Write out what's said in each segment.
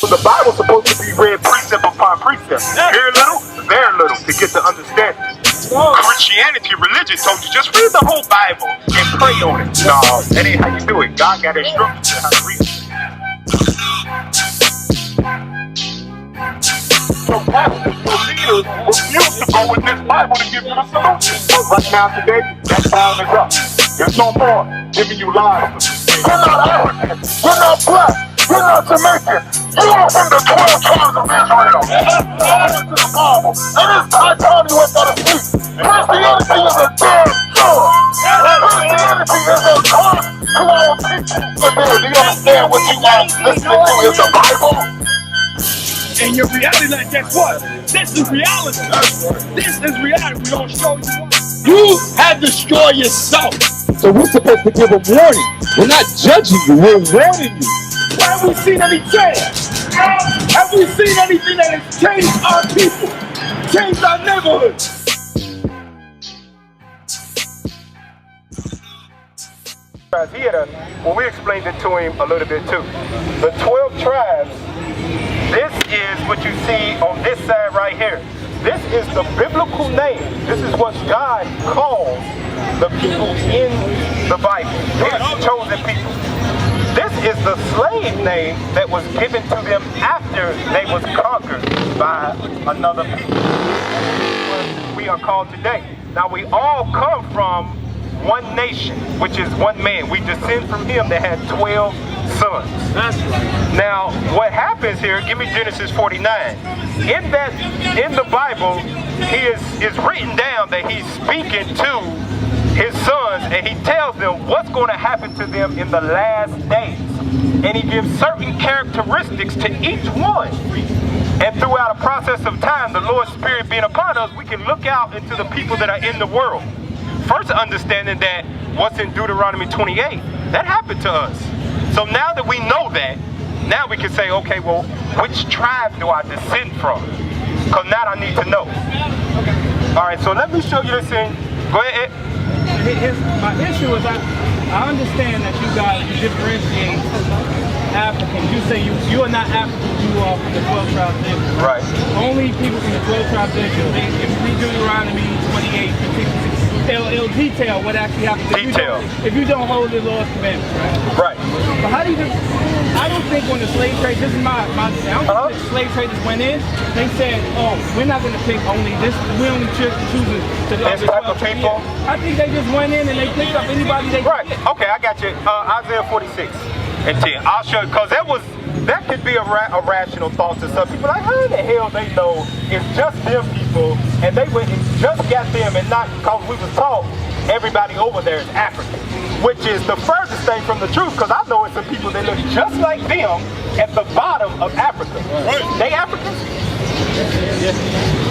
So the Bible's supposed to be read precept upon precept. Here little, there little, to get the understanding. Christianity, religion told you just read the whole Bible and pray on it. No, that ain't how you do it. God got instructions on how to read it. So pastors, so leaders refuse to go with this Bible to give you the solution. But right now, today, that time is up. There's no more giving you lies. We're not African. We're not black. We're not Jamaican. You are from the 12 tribes of Israel. All into the Bible. And it's high time you went out of sleep. Christianity is a damn cure. Christianity is a cure to our people. Do you understand what you are listening to is the Bible? And your reality, like, guess what? This is reality. This is reality. We don't show you. You have destroyed yourself. So we're supposed to give a warning. We're not judging you, we're warning you. Have we seen any change? Have we seen anything that has changed our people? Changed our neighborhoods? Well, we explained it to him a little bit too. The 12 tribes, this is what you see on this side right here. This is the biblical name. This is what God calls the people in the Bible, His chosen people. This is the slave name that was given to them after they was conquered by another people. We are called today. Now we all come from one nation, which is one man. We descend from him that had 12 sons. That's right. Now, what happens here, give me Genesis 49. In the Bible, he is written down that he's speaking to his sons, and he tells them what's going to happen to them in the last days. And he gives certain characteristics to each one. And throughout a process of time, the Lord's Spirit being upon us, we can look out into the people that are in the world. First, understanding that what's in Deuteronomy 28, that happened to us. So now that we know that, now we can say, okay, well, which tribe do I descend from? Because now I need to know. All right, so let me show you this thing. Go ahead. My issue is I understand that you guys differentiate Africans. You say you are not Africans, you are from the 12 tribes of Israel. Right. Only people from the 12 tribes of Israel. If you read Deuteronomy 28, 56, it'll detail what actually happens if you don't hold the Lord's commandments, right? Right. But how do you I don't think when the slave trade, this is my sound, the slave traders went in, they said, oh, we're not going to pick only this, we only choose to This type of people? I think they just went in and they picked up anybody they Right, could. okay, I got you. Isaiah 46 and 10. I'll show you, because that could be a rational thought to some people. Like, how in the hell they know it's just them people, and they went and just got them, and not because we was taught everybody over there is African, which is the furthest thing from the truth, because I know it's some people that look just like them at the bottom of Africa. Right. They Africans? Yes.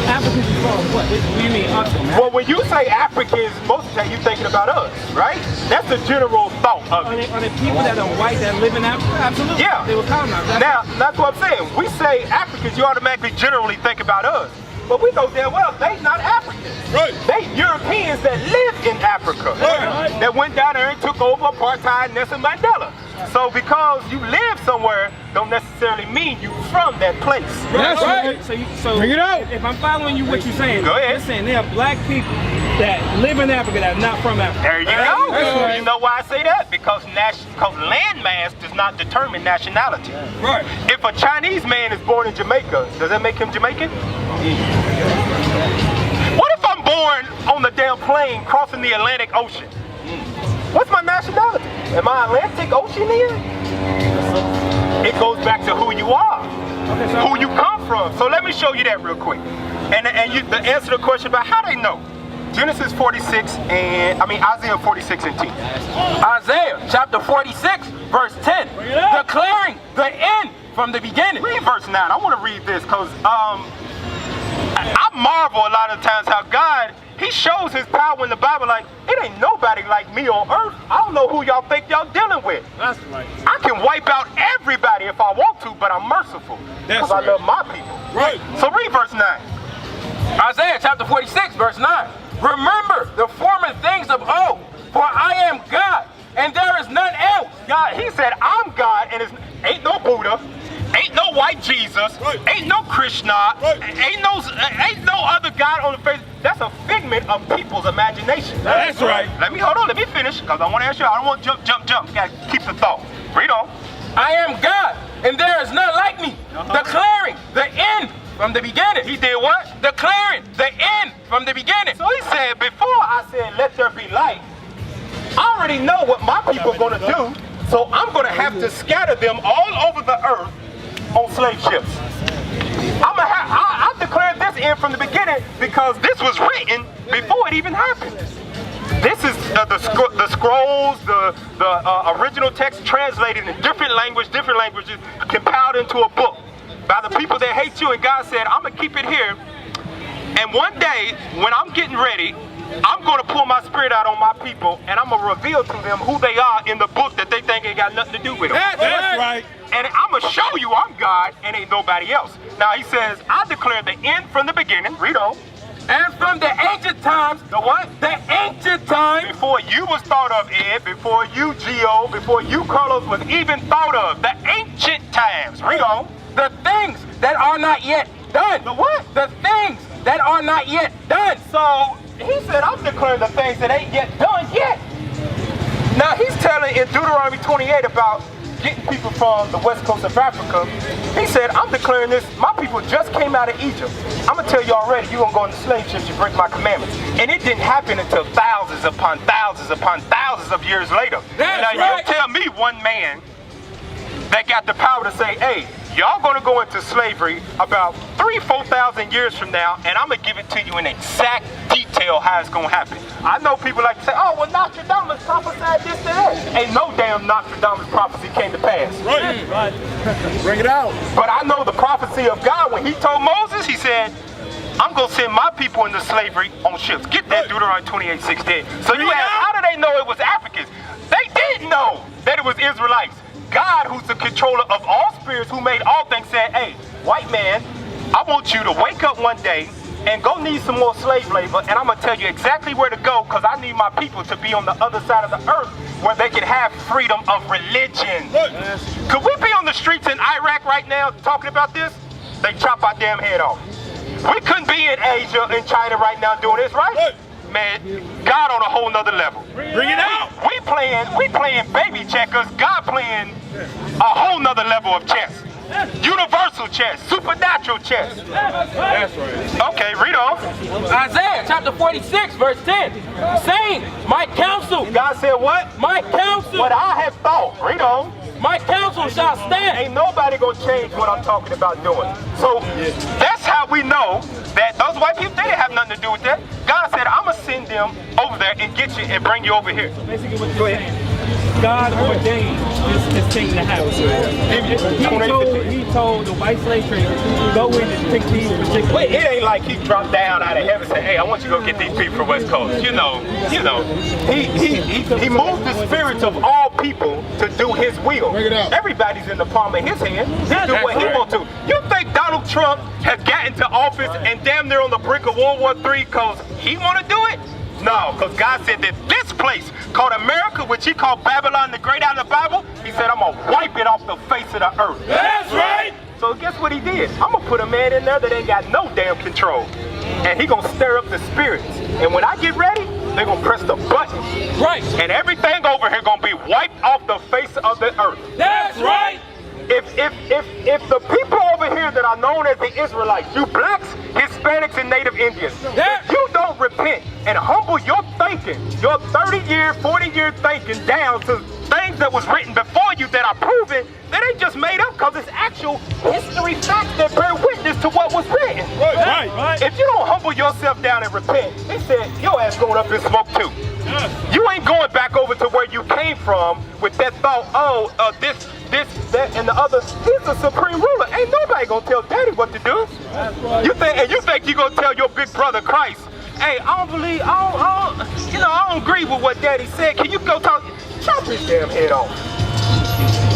Africans is from what? What do you mean us? Well, when you say Africans, most of the time you're thinking about us, right? That's the general thought of it. Are they people that are white that live in Africa? Absolutely. Yeah. They were colonized. Now, that's what I'm saying. We say Africans, you automatically generally think about us. But we know damn well they not Africans. Right. They Europeans that live in Africa. Right. That went down there and took over apartheid, Nelson Mandela. So because you live somewhere, don't necessarily mean you from that place. That's right. So bring it out. If I'm following you, what you're saying, Go ahead. you're saying there are black people that live in Africa that are not from Africa. There you go. Right. You know why I say that? Because landmass does not determine nationality. Right. If a Chinese man is born in Jamaica, does that make him Jamaican? What if I'm born on the damn plane crossing the Atlantic Ocean? What's my nationality? Am I Atlantic Oceanian? It goes back to who you are, who you come from. So let me show you that real quick. And the answer to the question about how they know. Genesis 46 and, Isaiah 46 and 10. Isaiah chapter 46, verse 10. Declaring the end from the beginning. Read verse 9. I want to read this because I marvel a lot of times how God, he shows his power in the Bible like, it ain't nobody like me on earth. I don't know who y'all think y'all dealing with. That's right. I can wipe out everybody if I want to, but I'm merciful. Because I love my people. Right. So read verse 9. Isaiah chapter 46, verse 9. Remember the former things of old, for I am God, and there is none else. God, he said, I'm God, and it ain't no Buddha, Ain't no white Jesus. Ain't no Krishna. Ain't no other God on the face. That's a figment of people's imagination. That's right. Let me finish, because I want to answer you. I don't want to jump. You got to keep the thought. Read on. I am God, and there is none like me, declaring the end from the beginning. He did what? Declaring the end from the beginning. So he said, before I said, let there be light, I already know what my people are going to do, so I'm going to have to scatter them all over the earth on slave ships. I declared this end from the beginning because this was written before it even happened. This is the scrolls, the original text translated in different languages, compiled into a book by the people that hate you. And God said, I'm going to keep it here. And one day, when I'm getting ready, I'm going to pull my spirit out on my people, and I'm going to reveal to them who they are in the book that they think ain't got nothing to do with them. That's right. And I'm going to show you I'm God and ain't nobody else. Now he says, I declare the end from the beginning. Read on. And from the ancient times, The what? the ancient times, Before you was thought of, Ed, before you, Gio, before you, Carlos, was even thought of. The ancient times. Read on. the things that are not yet done. The what? The things that are not yet done. So he said, I'm declaring the things that ain't yet done yet. Now he's telling in Deuteronomy 28 about getting people from the west coast of Africa. He said, I'm declaring this. My people just came out of Egypt. I'm going to tell you already, you're going to go into slave ships, you break my commandments. And it didn't happen until thousands upon thousands upon thousands of years later. That's now right. you tell me one man that got the power to say, hey, y'all going to go into slavery about 3,000-4,000 years from now, and I'm going to give it to you in exact detail how it's going to happen. I know people like to say, oh, well, Nostradamus prophesied this and that. Ain't no damn Nostradamus prophecy came to pass. Right. Bring it out. But I know the prophecy of God when he told Moses, he said, I'm going to send my people into slavery on ships. Get that Deuteronomy 28:16. So you ask, how do they know it was Africans? They did know that it was Israelites. God, who's the controller of all spirits, who made all things, said, hey, white man, I want you to wake up one day and go need some more slave labor, and I'm going to tell you exactly where to go, because I need my people to be on the other side of the earth where they can have freedom of religion. Could we be on the streets in Iraq right now talking about this? They chop our damn head off. We couldn't be in Asia, in China right now doing this, right? Man, God on a whole nother level. Bring it out. We playing baby checkers, God playing a whole nother level of chess. Universal chess, supernatural chess. That's right. Okay, read on. Isaiah chapter 46, verse 10, saying, my counsel, God said what? my counsel, What I have thought. Read on. my counsel shall stand. Ain't nobody gonna change what I'm talking about doing. So that's how we know that those white people, they didn't have nothing to do with that. God said, I'm gonna send them over there and get you and bring you over here. Basically what you're saying, God ordained this thing to happen. He told the white slave traders, go in and pick these particular. Wait, it ain't like he dropped down out of heaven and said, hey, I want you to go get these people from West Coast. You know. He moved the spirits of all people to do his will. Bring it out. Everybody's in the palm of his hand. He do what he wants to. You think Donald Trump has gotten to office and damn near on the brink of World War III because he want to do it? No, because God said that this place called America, which he called Babylon the Great out of the Bible, he said, I'm going to wipe it off the face of the earth. That's right. So guess what he did? I'm going to put a man in there that ain't got no damn control. And he going to stir up the spirits. And when I get ready, they're going to press the button. Right. And everything over here going to be wiped off the face of the earth. That's right. If the people over here that are known as the Israelites, you blacks, Hispanics, and Native Indians, if you don't repent and humble your thinking, your 30-year, 40-year thinking down to things that was written before you that are proven, that ain't just made up because it's actual history facts that bear witness to what was written. Right. If you don't humble yourself down and repent, he said, your ass going up in smoke too. You ain't going back over to where you came from with that thought, this, that, and the other. He's the supreme ruler. Ain't nobody gonna tell daddy what to do. You think you gonna tell your big brother Christ, hey, I don't agree with what daddy said. Can you go talk? Chop his damn head off.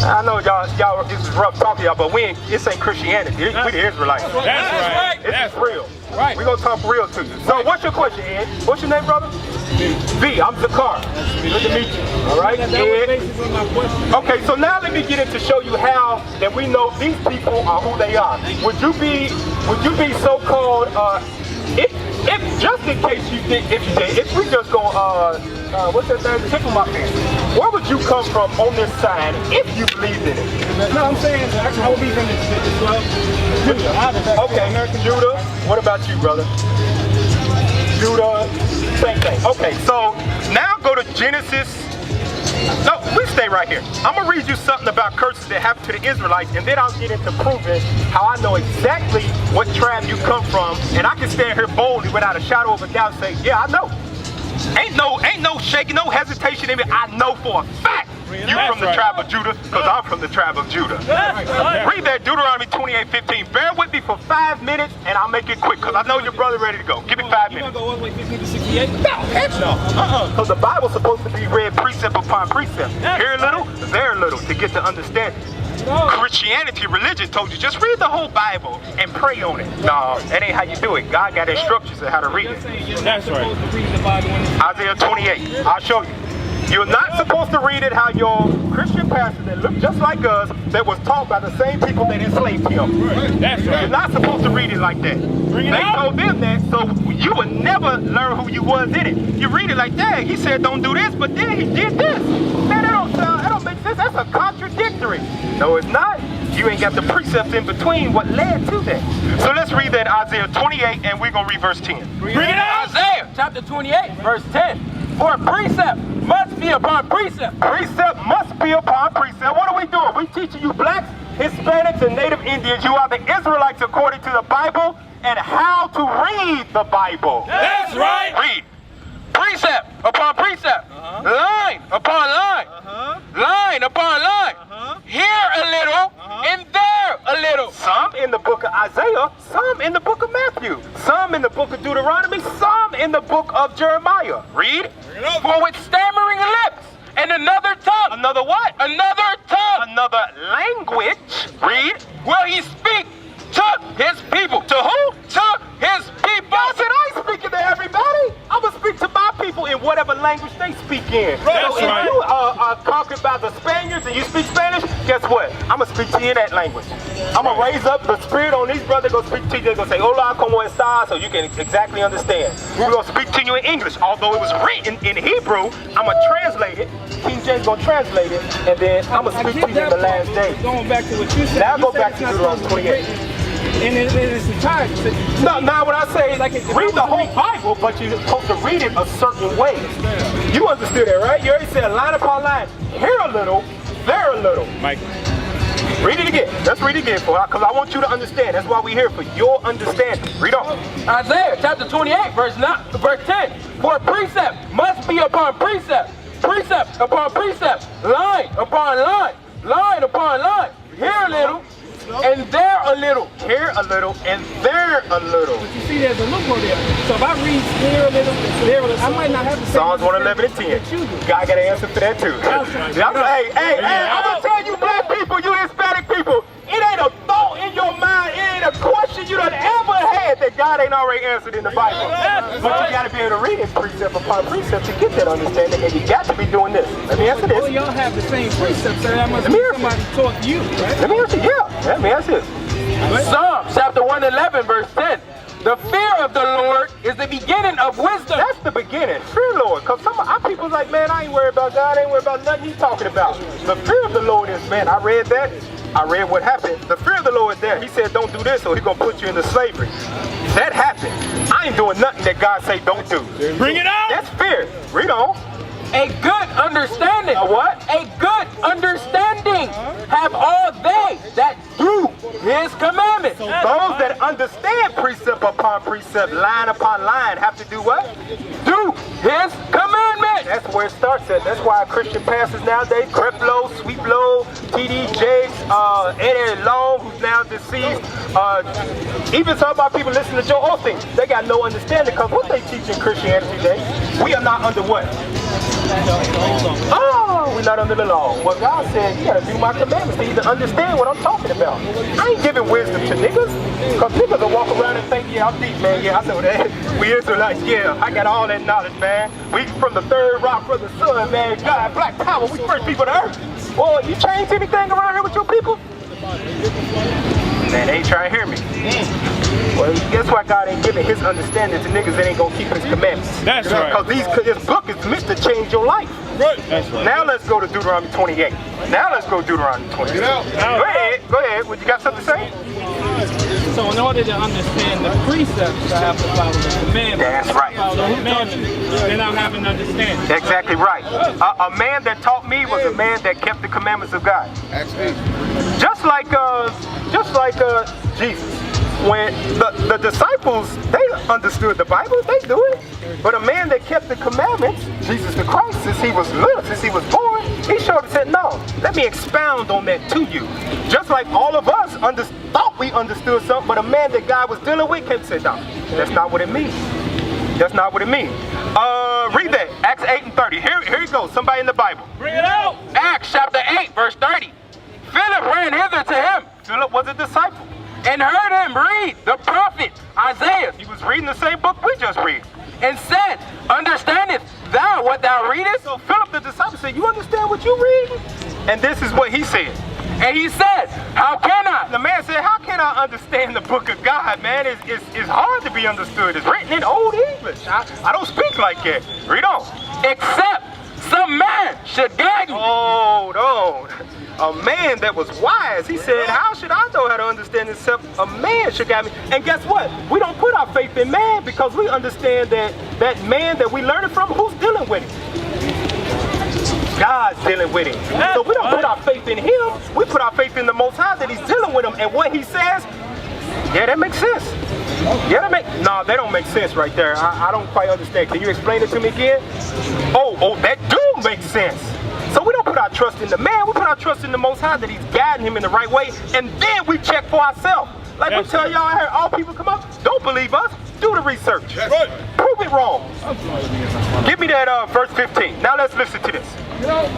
I know y'all, this is rough talking y'all, but this ain't Christianity. We the Israelites. That's right. This is real. Right. We're gonna talk real to you. So what's your question, Ed? What's your name, brother? V. I'm Zakar. Good to meet you. All right, That was Ed. basically my question. Okay, so now let me get into show you how that we know these people are who they are. Would you be so-called, if just in case you think, if we just go, what's that thing, tip of my pants, where would you come from on this side if you believed in it? No, I'm saying I would be from the 12. Judah. Okay, Judah. What about you, brother? Judah, same thing. Okay, so now go to Genesis. No, we stay right here. I'm going to read you something about curses that happened to the Israelites, and then I'll get into proving how I know exactly what tribe you come from, and I can stand here boldly without a shadow of a doubt and say, yeah, I know. Ain't no shaking, no hesitation in me. I know for a fact you from the tribe of Judah, because I'm from the tribe of Judah. Read that Deuteronomy 28:15. Bear with me for 5 minutes, and I'll make it quick, because I know your brother ready to go. Give me 5 minutes. You gonna go all the way 15 to 68? No, heck no. Because the Bible's supposed to be read precept upon precept. Here a little, there a little, to get the understanding. Christianity, religion told you just read the whole Bible and pray on it. No, that ain't how you do it. God got instructions on how to read it. That's right. Isaiah 28. I'll show you. You're not supposed to read it how your Christian pastor that looked just like us, that was taught by the same people that enslaved him. That's right. You're not supposed to read it like that. They told them that, so you would never learn who you was in it. You read it like that. He said don't do this, but then he did this. Man, that don't make sense. That's a contradictory. No, it's not. You ain't got the precepts in between what led to that. So let's read that Isaiah 28, and we're going to read verse 10. Bring it out. Isaiah chapter 28, verse 10. For precept must be upon precept. Precept must be upon precept. What are we doing? We teaching you blacks, Hispanics, and Native Indians. You are the Israelites according to the Bible and how to read the Bible. That's right. Read. Precept upon precept. Line upon line. Line upon line. Here a little and there a little. Some in the book of Isaiah, some in the book of Matthew, some in the book of Deuteronomy, some in the book of Jeremiah. Read. For with stammering lips and another tongue. Another what? Another tongue. Another language. Read. Will he speak to his people? To who? To his people. God said I ain't speaking to everybody. I'm going to speak to my people in whatever language they speak in. That's so if right. you are conquered by the Spaniards and you speak Spanish, guess what? I'm going to speak to you in that language. I'm going to raise up the spirit on these brothers, going to speak to you. They're going to say, hola, como estás, so you can exactly understand. We're going to speak to you in English. Although it was written in Hebrew, I'm going to translate it. King James going to translate it, and then I'm going to speak to you in the last days. Going back to what you said. Now go back to Deuteronomy 28. And it's entirety. No, now what I say is read the whole Bible, but you're supposed to read it a certain way. You understood that, right? You already said line upon line. Here a little, there a little. Mike. Read it again. Let's read it again, because I want you to understand. That's why we're here, for your understanding. Read on. Isaiah chapter 28, verse 10. For precept must be upon precept. Precept upon precept. Line upon line. Line upon line. Here a little. And there a little. Here a little, and there a little. But you see, there's a loophole there. So if I read here a little, there a little, I might not have the same. Psalms 111 and 10. God got an answer for that too. Hey, I'm gonna tell you, black people, you Hispanic people, it ain't a thought in your mind, it ain't a question you done ever had that God ain't already answered in the Bible. But you gotta be able to read it precept upon precept to get that understanding, and you got to be doing this. Let me answer Well, this. y'all have the same precepts, so that must be somebody taught you, right? Let me answer, yeah. Let me answer this. Psalm chapter 111, verse 10. The fear of the Lord is the beginning of wisdom. That's the beginning. Fear Lord. Because some of our people's like, man, I ain't worried about God. I ain't worried about nothing he's talking about. The fear of the Lord is, man, I read that. I read what happened. The fear of the Lord is there. He said, don't do this, or he's going to put you into slavery. That happened. I ain't doing nothing that God say don't do. Bring it out. That's fear. Read on. A good understanding. A what? A good understanding have all they that do his commandments. Those that understand precept upon precept, line upon line, have to do what? Do his commandments. That's where it starts at. That's why Christian pastors nowadays, Creflo, Sweetlow, T.D. Jakes, Eddie Long, who's now deceased, even some of our people listening to Joe Osteen, they got no understanding, because what they teach in Christianity today, we are not under what? Oh, we're not under the law. Well, God said, you gotta do my commandments to even understand what I'm talking about. I ain't giving wisdom to niggas, because niggas will walk around and think, yeah, I'm deep, man. Yeah, I know that. We Israelites, yeah, I got all that knowledge, man. We from the third rock from the sun, man. God, black power, we first people to earth. Well, you change anything around here with your people? Man, they ain't trying to hear me. Well, guess why God ain't giving his understanding to niggas that ain't gonna keep his commandments? That's right. Because this book is meant to change your life. Right. That's right. Now let's go to Deuteronomy 28. Now let's go to Deuteronomy 28. Get out. Go ahead. Go ahead. What, you got something to say? So in order to understand the precepts, I have to follow the commandments. That's right. Follow the commandments. Then I'll have an understanding. Exactly right. A man that taught me was a man that kept the commandments of God. Just like Jesus. When the disciples, they understood the Bible, they do it. But a man that kept the commandments, Jesus the Christ, since he was little, since he was born, he showed and said, no, let me expound on that to you. Just like all of us thought we understood something, but a man that God was dealing with came and said, no, that's not what it means. That's not what it means. Read that, Acts 8 and 30. Here you go, somebody in the Bible. Bring it out. Acts chapter 8, verse 30. Philip ran hither to him Philip was a disciple. and heard him read the prophet Isaiah, He was reading the same book we just read. and said, understandest thou what thou readest? So Philip the disciple said, you understand what you read? And this is what he said. And he said, how can I? The man said, how can I understand the book of God, man? It's hard to be understood. It's written in Old English. I don't speak like that. Read on. Except some man should guide me. Hold on. A man that was wise, he said, how should I know how to understand this except a man should guide me? And guess what? We don't put our faith in man because we understand that that man that we learn it from, who's dealing with it? God's dealing with him. So we don't put our faith in him. We put our faith in the Most High that he's dealing with him. And what he says, yeah, that makes sense. Yeah, no, they don't make sense right there. I don't quite understand. Can you explain it to me again? Oh, that do make sense. So we don't put our trust in the man, we put our trust in the Most High that he's guiding him in the right way, and then we check for ourselves. Like we tell y'all here, all people come up, don't believe us, do the research. That's right. Prove it wrong. Give me that verse 15. Now let's listen to this.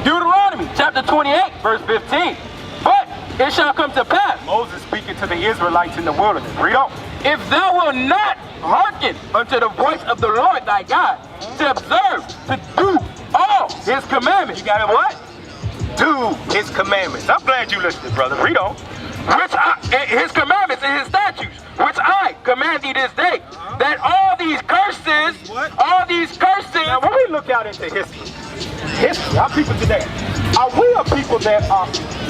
Deuteronomy chapter 28, verse 15. But it shall come to pass, Moses speaking to the Israelites in the wilderness. Read on. if thou wilt not hearken unto the voice of the Lord thy God, to observe, to do all his commandments. You got it what? Do his commandments. I'm glad you listened, brother. Read on. His commandments and his statutes, which I command thee this day, that all these curses, Now when we look out into history, our people today, are we a people that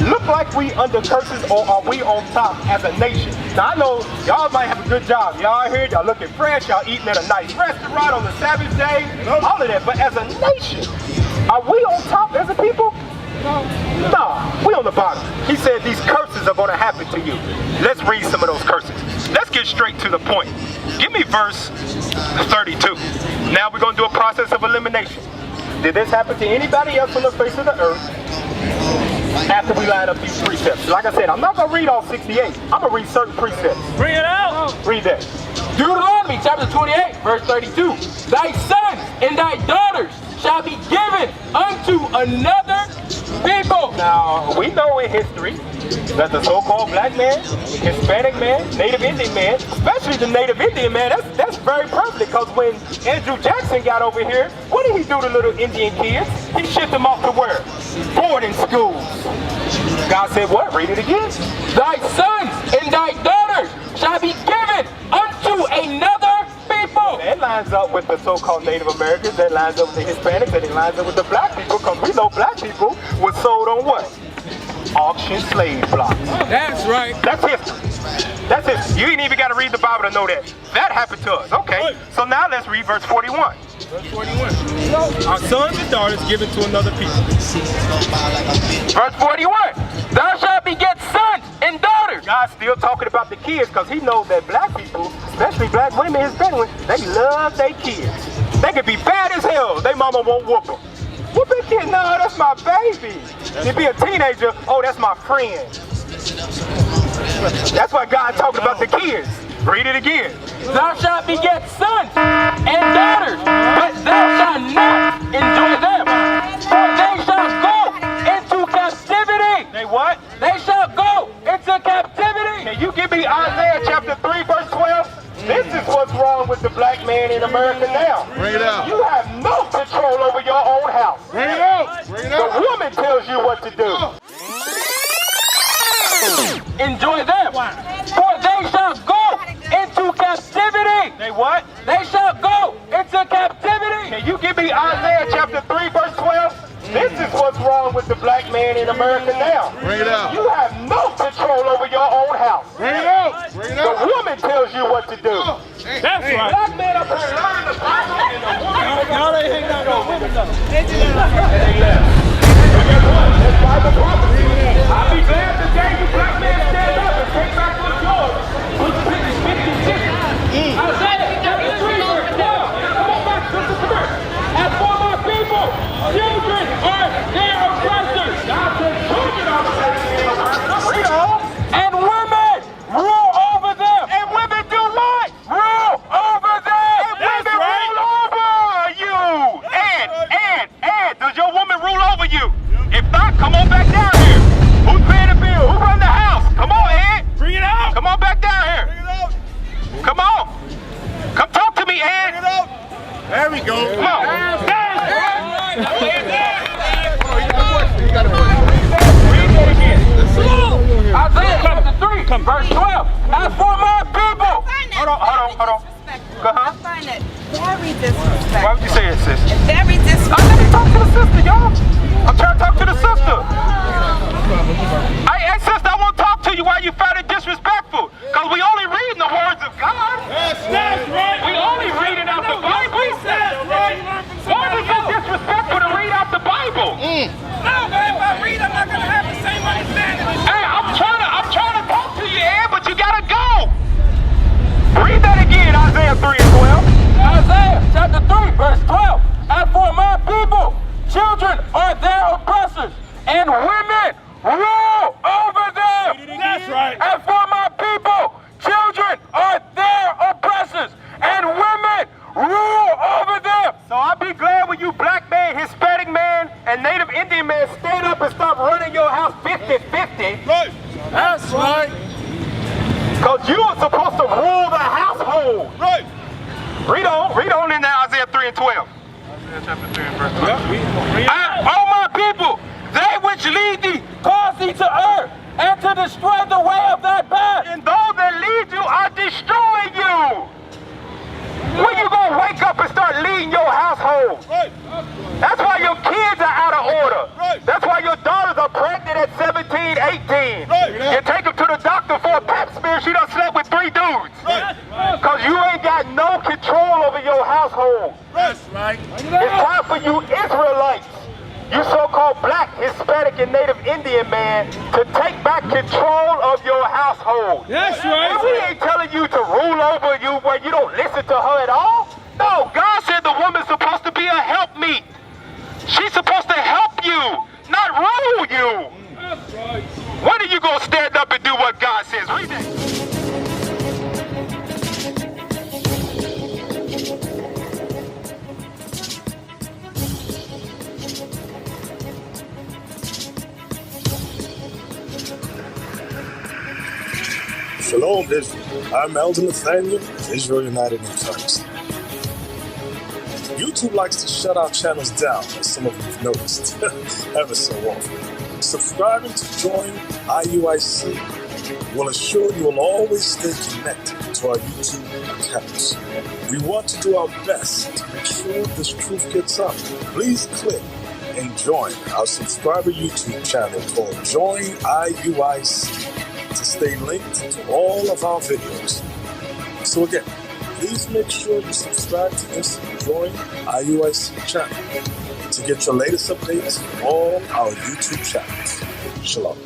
look like we under curses, or are we on top as a nation? Now I know y'all might have a good job. Y'all here, y'all looking fresh, y'all eating at a nice restaurant on the Sabbath day, all of that. But as a nation, are we on top as a people? No, we on the bottom. He said these curses are going to happen to you. Let's read some of those curses. Let's get straight to the point. Give me verse 32. Now we're going to do a process of elimination. Did this happen to anybody else on the face of the earth after we line up these precepts? Like I said, I'm not going to read all 68. I'm going to read certain precepts. Bring it out. Read that. Deuteronomy chapter 28, verse 32. Thy sons and thy daughters shall be given unto another people. Now, we know in history that the so-called black man, Hispanic man, Native Indian man, especially the Native Indian man, that's very prevalent, because when Andrew Jackson got over here, what did he do to little Indian kids? He shipped them off to where? Boarding schools. God said what? Read it again. Thy sons and thy daughters shall be given unto another people. That lines up with the so-called Native Americans, that lines up with the Hispanics, and it lines up with the black people, because we know black people were sold on what? Auction slave blocks. That's right. That's history. That's history. You ain't even got to read the Bible to know that. That happened to us. Okay. So now let's read verse 41. Verse 41. Our sons and daughters given to another people. Verse 41. Thou shalt beget sons and daughters. God's still talking about the kids, because he knows that black people, especially black women, Hispanic women, they love their kids. They could be bad as hell. They mama won't whoop them. Whoop that kid? No, that's my baby. He'd be a teenager. Oh, that's my friend. That's why God talking about the kids. Read it again. Thou shalt beget sons and daughters, but thou shalt not enjoy them. For they shall go into captivity. They what? They shall go into captivity. Can you give me Isaiah chapter 3, verse 12? This is what's wrong with the black man in America now. Bring it out. You have no control over your own house. Bring it out. Bring it out. The woman tells you what to do. enjoy them. For they shall go into captivity. They what? They shall go into captivity. Can you give me Isaiah chapter 3 verse 12? This is what's wrong with the black man in America now. Bring it out. You have no control over your own house. Bring it out. Bring it out. The woman tells you what to do. That's right. Black man up here learning the Bible and the woman. Y'all ain't hanging out no women though. I'll be glad the day you black men stand up and take back what's yours. Put 50-50. Isaiah chapter 3 verse 12. Come on back, sister, come here. As for my people, children are their oppressors. God said children are the oppressors. Read on. And women rule over them. And women do what? Rule over them. And women rule over you. And does your woman rule over you? If not, come on back down here. Who's paying the bill? Who run the house? Come on, Ed. Bring it out. Come on back down here. Bring it out. Come on. Come talk to me, Ed. Bring it out. There we go. Come on. Isaiah chapter 3 verse 12. As for my people. Hold on. I find it very disrespectful. Why would you say it, sis? Very Let disrespectful. me talk to the sister, y'all. I'm trying to talk to the sister. Hey, sister, I won't talk to you while you find it disrespectful. Because we only reading the words of God. That's right. We only reading out the Bible. Why is it disrespectful to read out the Bible? No, man, if I read, I'm not going to have the same understanding. Hey, I'm trying to talk to you, Ed, but you gotta go. Read that again, Isaiah 3 and 12. Isaiah chapter 3 verse 12. As for my people, children are their oppressors, and women rule over them. That's right. As for my people, children are their oppressors, and women rule over them. So I'll be glad when you black man, Hispanic man, and Native Indian man stand up and stop running your house 50-50. Right. That's right. Because you are supposed to rule the household. Right. Read on in there, Isaiah 3 and 12. Isaiah chapter 3 and verse 12. O my people, they which lead thee, cause thee to err, and to destroy the way of thy path. And those that lead you are destroying you. When you gonna wake up and start leading your household? Right. That's why your kids are out of order. Right. That's why your daughters are pregnant at 17, 18. Right. You take them to the doctor for a pap smear, she done slept with 3 dudes. Right. Because you ain't got no control over your household. That's right. It's time for you Israelites, you so-called black, Hispanic, and Native Indian man, to take back control of your household. That's And right. we ain't telling you to rule over you where you don't listen to her at all. No, God said the woman's supposed to be a helpmeet. She's supposed to help you, not rule you. That's right. When are you going to stand up and do what God says? Read that. Shalom, Israel. I'm Elder Nathaniel, Israel United in Christ. YouTube likes to shut our channels down, as some of you have noticed, ever so often. Subscribing to join IUIC will assure you will always stay connected to our YouTube accounts. We want to do our best to make sure this truth gets out. Please click and join our subscriber YouTube channel called Join IUIC to stay linked to all of our videos. So again, please make sure you subscribe to this Join IUIC channel to get your latest updates from all our YouTube channels. Shalom.